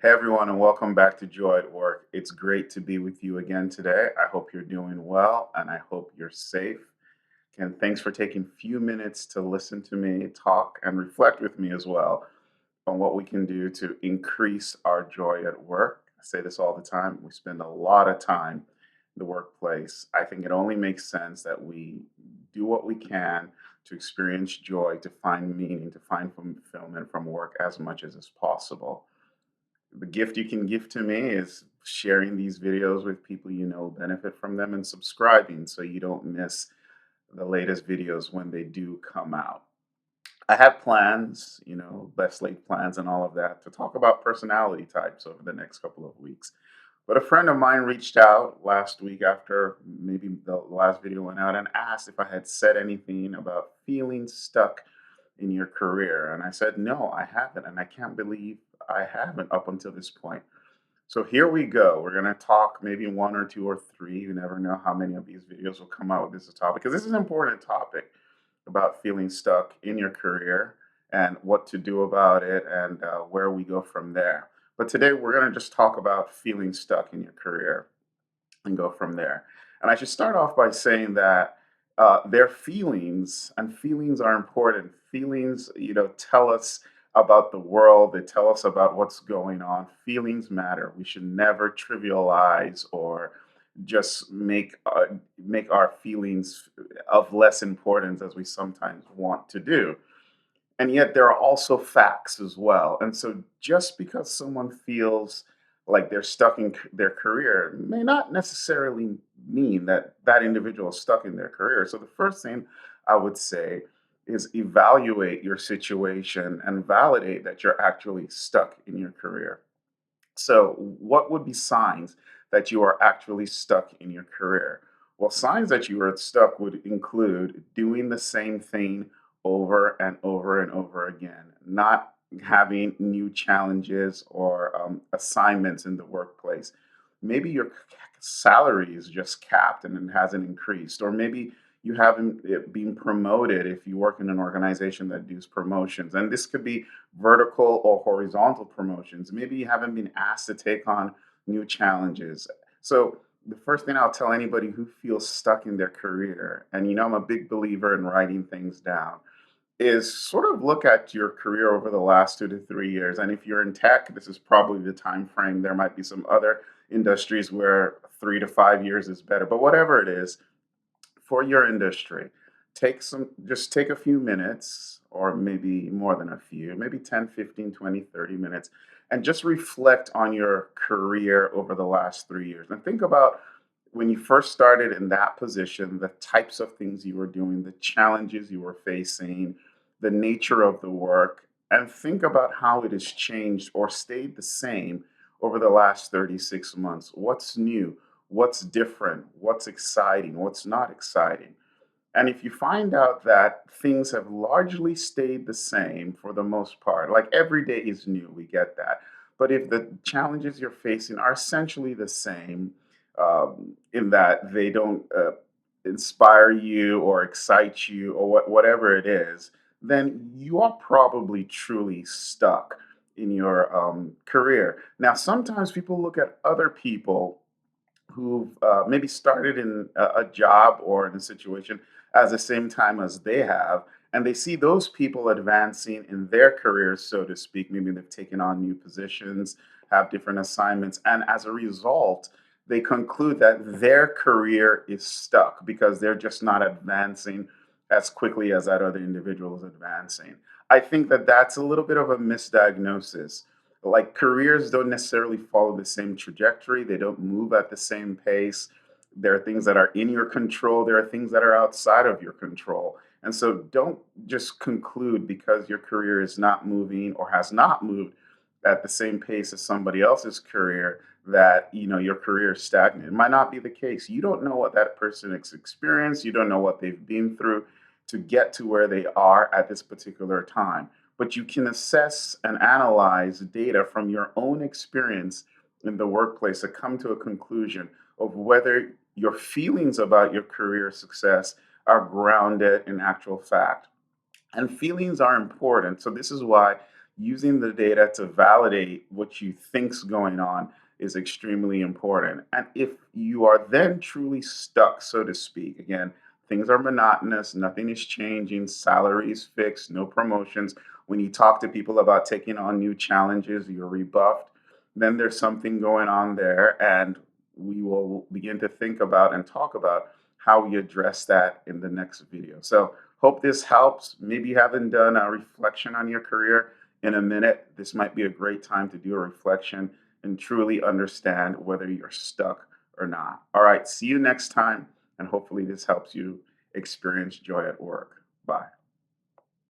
Hey everyone, and welcome back to Joy at Work. It's great to be with you again today. I hope you're doing well and I hope you're safe. And thanks for taking a few minutes to listen to me talk and reflect with me as well on what we can do to increase our joy at work. I say this all the time. We spend a lot of time in the workplace. I think it only makes sense that we do what we can to experience joy, to find meaning, to find fulfillment from work as much as is possible. The gift you can give to me is sharing these videos with people you know benefit from them and subscribing so you don't miss the latest videos when they do come out. I have plans, best laid plans and all of that to talk about personality types over the next couple of weeks. But a friend of mine reached out last week after maybe the last video went out and asked if I had said anything about feeling stuck in your career. And I said, no, I haven't. And I can't believe I haven't up until this point. So here we go. We're going to talk maybe one or two or three. You never know how many of these videos will come out with this topic because this is an important topic about feeling stuck in your career and what to do about it and where we go from there. But today we're going to just talk about feeling stuck in your career and go from there. And I should start off by saying that their feelings and feelings are important. Feelings, tell us about the world. They tell us about what's going on. Feelings matter. We should never trivialize or just make our feelings of less importance as we sometimes want to do. And yet there are also facts as well. And so just because someone feels like they're stuck in their career may not necessarily mean that that individual is stuck in their career. So the first thing I would say is evaluate your situation and validate that you're actually stuck in your career. So, what would be signs that you are actually stuck in your career? Well, signs that you are stuck would include doing the same thing over and over and over again, not having new challenges or assignments in the workplace. Maybe your salary is just capped and it hasn't increased, or maybe you haven't been promoted if you work in an organization that does promotions. And this could be vertical or horizontal promotions. Maybe you haven't been asked to take on new challenges. So, the first thing I'll tell anybody who feels stuck in their career, and I'm a big believer in writing things down, is sort of look at your career over the last 2 to 3 years. And if you're in tech, this is probably the time frame. There might be some other industries where 3 to 5 years is better, but whatever it is, for your industry, just take a few minutes or maybe more than a few, maybe 10, 15, 20, 30 minutes, and just reflect on your career over the last 3 years. And think about when you first started in that position, the types of things you were doing, the challenges you were facing, the nature of the work, and think about how it has changed or stayed the same over the last 36 months. What's new? What's different, what's exciting, what's not exciting. And if you find out that things have largely stayed the same for the most part, like every day is new, we get that. But if the challenges you're facing are essentially the same, in that they don't inspire you or excite you or whatever it is, then you are probably truly stuck in your career. Now, sometimes people look at other people who've maybe started in a job or in a situation at the same time as they have, and they see those people advancing in their careers, so to speak. Maybe they've taken on new positions, have different assignments, and as a result, they conclude that their career is stuck because they're just not advancing as quickly as that other individual is advancing. I think that that's a little bit of a misdiagnosis. Like careers don't necessarily follow the same trajectory, they don't move at the same pace. There are things that are in your control, there are things that are outside of your control. And so don't just conclude because your career is not moving or has not moved at the same pace as somebody else's career that your career is stagnant. It might not be the case. You don't know what that person has experienced, you don't know what they've been through to get to where they are at this particular time, but you can assess and analyze data from your own experience in the workplace to come to a conclusion of whether your feelings about your career success are grounded in actual fact. And feelings are important. So this is why using the data to validate what you think's going on is extremely important. And if you are then truly stuck, so to speak, again, things are monotonous, nothing is changing, salary is fixed, no promotions. When you talk to people about taking on new challenges, you're rebuffed, then there's something going on there. And we will begin to think about and talk about how we address that in the next video. So, hope this helps. Maybe you haven't done a reflection on your career in a minute. This might be a great time to do a reflection and truly understand whether you're stuck or not. All right, see you next time. And hopefully, this helps you experience joy at work. Bye.